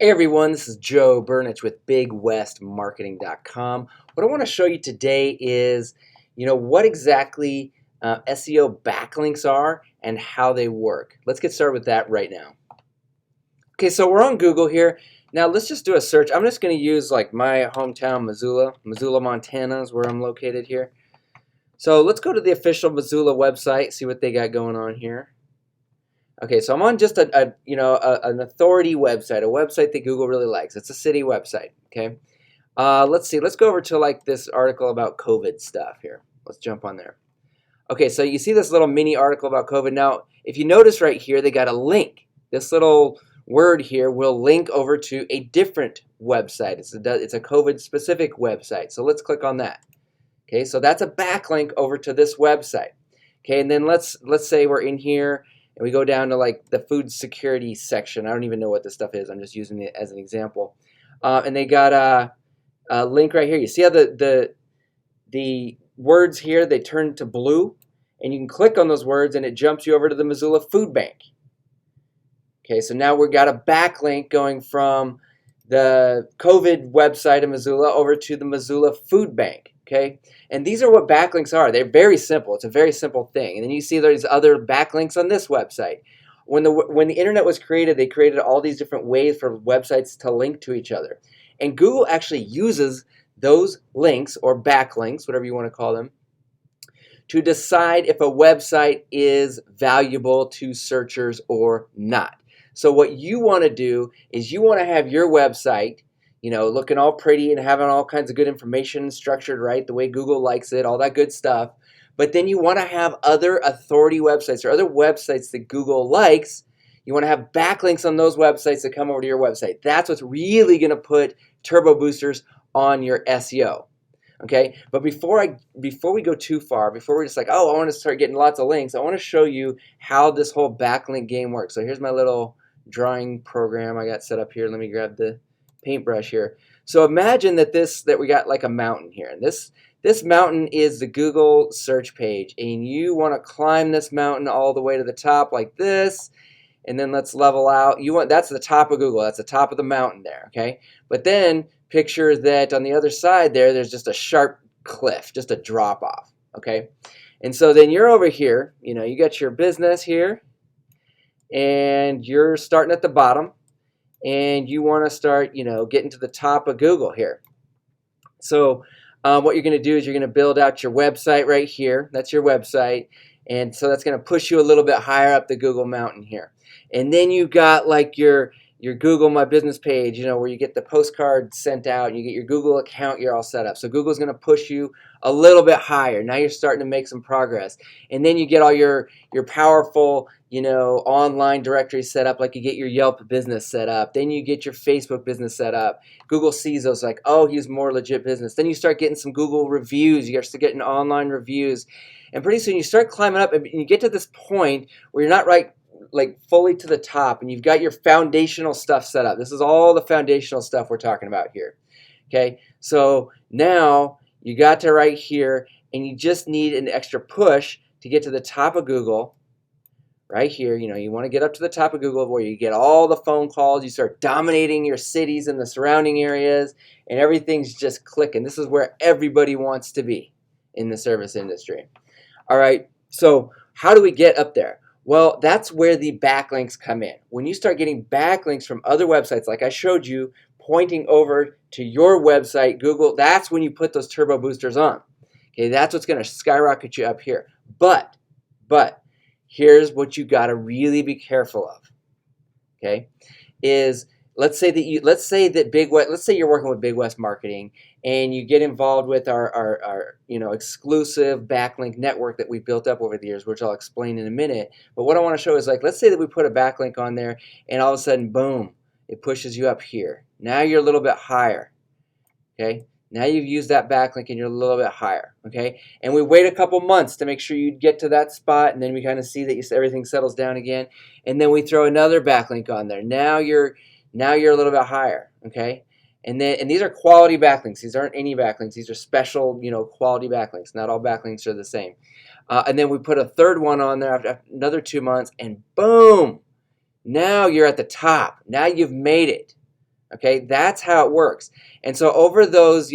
Hey everyone, this is Joe Burnich with BigWestMarketing.com. What I want to show you today is, what exactly SEO backlinks are and how they work. Let's get started with that right now. Okay, so we're on Google here. Now let's just do a search. I'm just going to use like my hometown, Missoula, Montana is where I'm located here. So let's go to the official Missoula website, see what they got going on here. Okay, so I'm on just an authority website, a website that Google really likes. It's a city website. Okay, let's see. Let's go over to like this article about COVID stuff here. Let's jump on there. Okay, so you see this little mini article about COVID. Now, if you notice right here, they got a link. This little word here will link over to a different website. It's a COVID specific website. So let's click on that. Okay, so that's a backlink over to this website. Okay, and then let's say we're in here. And we go down to like the food security section. I don't even know what this stuff is. I'm just using it as an example. And they got a link right here. You see how the words here, they turn to blue? And you can click on those words and it jumps you over to the Missoula Food Bank. Okay, so now we've got a backlink going from the COVID website in Missoula over to the Missoula Food Bank. Okay, and these are what backlinks are. They're very simple. It's a very simple thing. And then you see there's other backlinks on this website. When the internet was created, they created all these different ways for websites to link to each other. And Google actually uses those links or backlinks, whatever you want to call them, to decide if a website is valuable to searchers or not. So what you want to do is you want to have your website looking all pretty and having all kinds of good information structured right, the way Google likes it, all that good stuff. But then you want to have other authority websites or other websites that Google likes. You want to have backlinks on those websites that come over to your website. That's what's really going to put turbo boosters on your SEO. Okay, but before we go too far, before we're just like, oh, I want to start getting lots of links, I want to show you how this whole backlink game works. So here's my little drawing program I got set up here. Let me grab the paintbrush here. So imagine that we got like a mountain here, and this mountain is the Google search page, and you want to climb this mountain all the way to the top like this, and then let's level out. That's the top of Google. That's the top of the mountain there. Okay, but then picture that on the other side there's just a sharp cliff, just a drop off. Okay, and so then you're over here. You got your business here, and you're starting at the bottom. And you want to start, getting to the top of Google here. So what you're going to do is you're going to build out your website right here. That's your website. And so that's going to push you a little bit higher up the Google mountain here. And then you've got like your Google My Business page, where you get the postcard sent out and you get your Google account, you're all set up. So Google's going to push you a little bit higher. Now you're starting to make some progress. And then you get all your powerful, online directory set up, like you get your Yelp business set up. Then you get your Facebook business set up. Google sees those like, oh, he's more legit business. Then you start getting some Google reviews. You start getting online reviews. And pretty soon you start climbing up and you get to this point where you're not like fully to the top and you've got your foundational stuff set up. This is all the foundational stuff we're talking about here. Okay, so now you got to right here and you just need an extra push to get to the top of Google. Right here, you want to get up to the top of Google where you get all the phone calls, you start dominating your cities and the surrounding areas, and everything's just clicking. This is where everybody wants to be in the service industry. All right, so how do we get up there? Well, that's where the backlinks come in. When you start getting backlinks from other websites, like I showed you, pointing over to your website, Google, that's when you put those turbo boosters on. Okay, that's what's going to skyrocket you up here. But here's what you got to really be careful of. Okay, is let's say you're working with Big West Marketing and you get involved with our exclusive backlink network that we've built up over the years, which I'll explain in a minute. But what I want to show is like, let's say that we put a backlink on there and all of a sudden, boom, it pushes you up here. Now you're a little bit higher. Okay. Now you've used that backlink and you're a little bit higher, okay? And we wait a couple months to make sure you get to that spot, and then we kind of see that everything settles down again, and then we throw another backlink on there. Now you're a little bit higher, okay? And these are quality backlinks. These aren't any backlinks. These are special, quality backlinks. Not all backlinks are the same. And then we put a third one on there after another 2 months, and boom! Now you're at the top. Now you've made it. Okay, that's how it works. And so over those,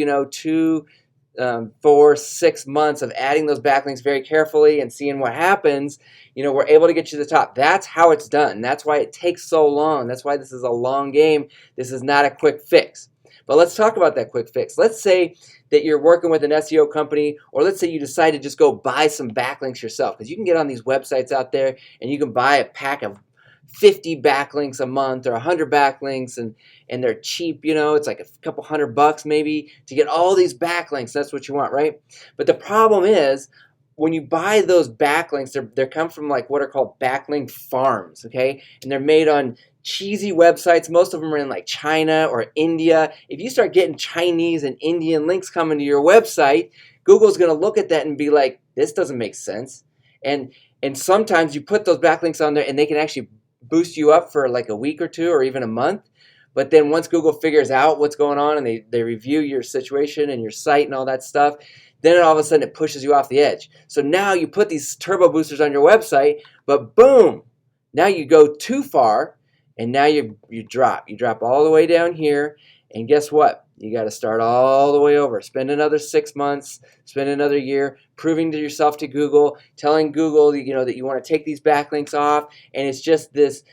4, 6 months of adding those backlinks very carefully and seeing what happens, we're able to get you to the top. That's how it's done. That's why it takes so long. That's why this is a long game. This is not a quick fix. But let's talk about that quick fix. Let's say that you're working with an SEO company, or let's say you decide to just go buy some backlinks yourself, because you can get on these websites out there and you can buy a pack of 50 backlinks a month or 100 backlinks, and they're cheap. It's like a couple $100 maybe to get all these backlinks. That's what you want, right? But the problem is, when you buy those backlinks, they come from like what are called backlink farms, okay? And they're made on cheesy websites. Most of them are in like China or India. If you start getting Chinese and Indian links coming to your website, Google's going to look at that and be like, this doesn't make sense. And sometimes you put those backlinks on there and they can actually boost you up for like a week or two or even a month. But then once Google figures out what's going on and they review your situation and your site and all that stuff, then all of a sudden it pushes you off the edge. So now you put these turbo boosters on your website, but boom, now you go too far, and now you drop. You drop all the way down here, and guess what? You got to start all the way over. Spend another 6 months, spend another year proving to yourself, to Google, telling Google that you want to take these backlinks off, and it's just this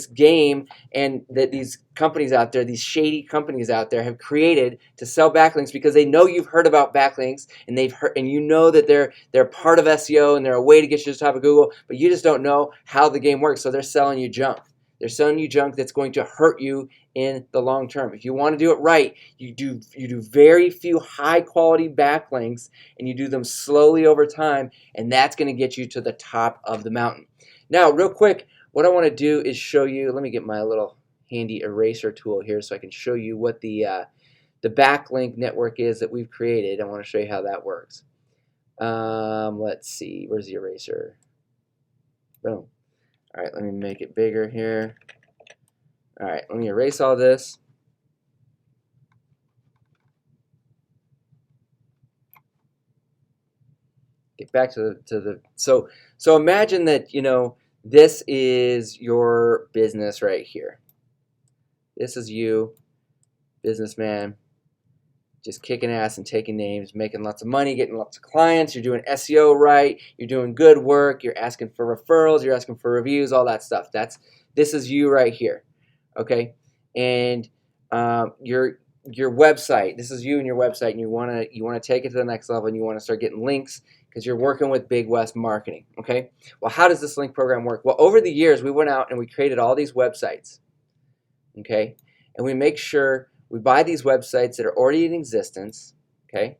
game, and that these companies out there, these shady companies out there, have created to sell backlinks because they know you've heard about backlinks, and they've heard, and that they're part of SEO and they're a way to get you to the top of Google, but you just don't know how the game works. So they're selling you junk. They're selling you junk that's going to hurt you in the long term. If you want to do it right, you do very few high quality backlinks, and you do them slowly over time, and that's going to get you to the top of the mountain. Now, real quick, what I want to do is show you, let me get my little handy eraser tool here so I can show you what the backlink network is that we've created. I want to show you how that works. Let's see, where's the eraser? Boom. All right, let me make it bigger here. All right, let me erase all this. Get back to the so imagine that, this is your business right here. This is you, businessman, just kicking ass and taking names, making lots of money, getting lots of clients. You're doing SEO right. You're doing good work. You're asking for referrals. You're asking for reviews, all that stuff. This is you right here, okay? And your website. This is you and your website, and you wanna take it to the next level, and you want to start getting links because you're working with Big West Marketing, okay? Well, how does this link program work? Well, over the years, we went out and we created all these websites, okay? And we make sure we buy these websites that are already in existence, okay?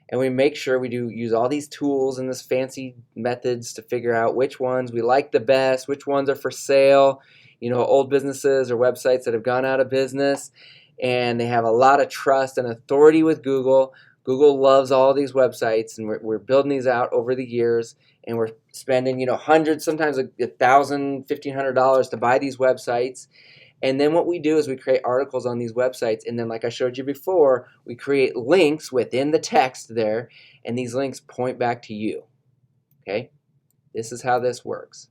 And we make sure we use all these tools and this fancy methods to figure out which ones we like the best, which ones are for sale, old businesses or websites that have gone out of business, and they have a lot of trust and authority with Google. Google loves all these websites, and we're building these out over the years, and we're spending, hundreds, sometimes $1,000, $1,500 to buy these websites. And then what we do is we create articles on these websites, and then like I showed you before, we create links within the text there, and these links point back to you, okay? This is how this works.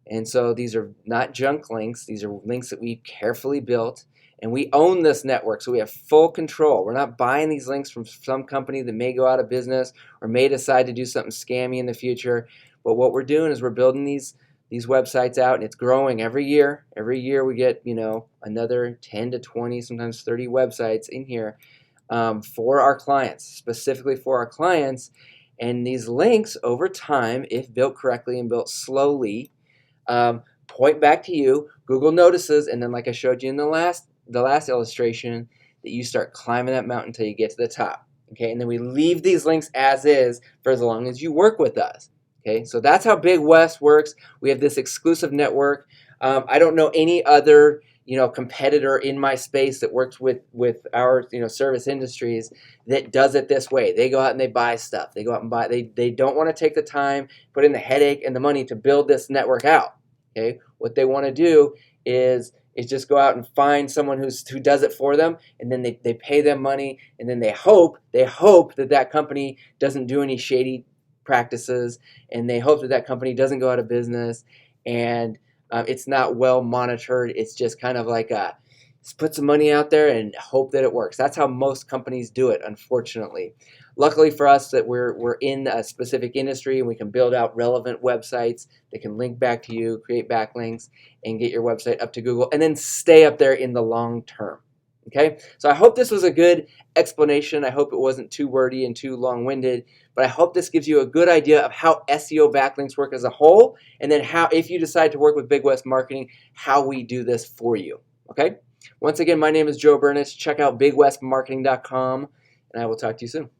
And so these are not junk links. These are links that we've carefully built, and we own this network, so we have full control. We're not buying these links from some company that may go out of business or may decide to do something scammy in the future. But what we're doing is we're building these websites out, and it's growing every year. Every year we get, another 10 to 20, sometimes 30 websites in here for our clients, specifically for our clients. And these links over time, if built correctly and built slowly, point back to you. Google notices, and then like I showed you in the last illustration, that you start climbing that mountain until you get to the top. Okay, and then we leave these links as is for as long as you work with us. Okay, so that's how Big West works. We have this exclusive network. I don't know any other competitor in my space that works with our service industries that does it this way. They go out and they buy stuff. They go out and buy. They don't want to take the time, put in the headache and the money to build this network out. Okay, what they want to do is just go out and find someone who does it for them, and then they pay them money, and then they hope that company doesn't do any shady practices, and they hope that company doesn't go out of business, and it's not well monitored. It's just kind of like a put some money out there and hope that it works. That's how most companies do it, unfortunately. Luckily for us that we're in a specific industry and we can build out relevant websites that can link back to you, create backlinks, and get your website up to Google, and then stay up there in the long term. Okay, so I hope this was a good explanation. I hope it wasn't too wordy and too long-winded, but I hope this gives you a good idea of how SEO backlinks work as a whole, and then how, if you decide to work with Big West Marketing, how we do this for you. Okay, once again, my name is Joe Burnich. Check out bigwestmarketing.com, and I will talk to you soon.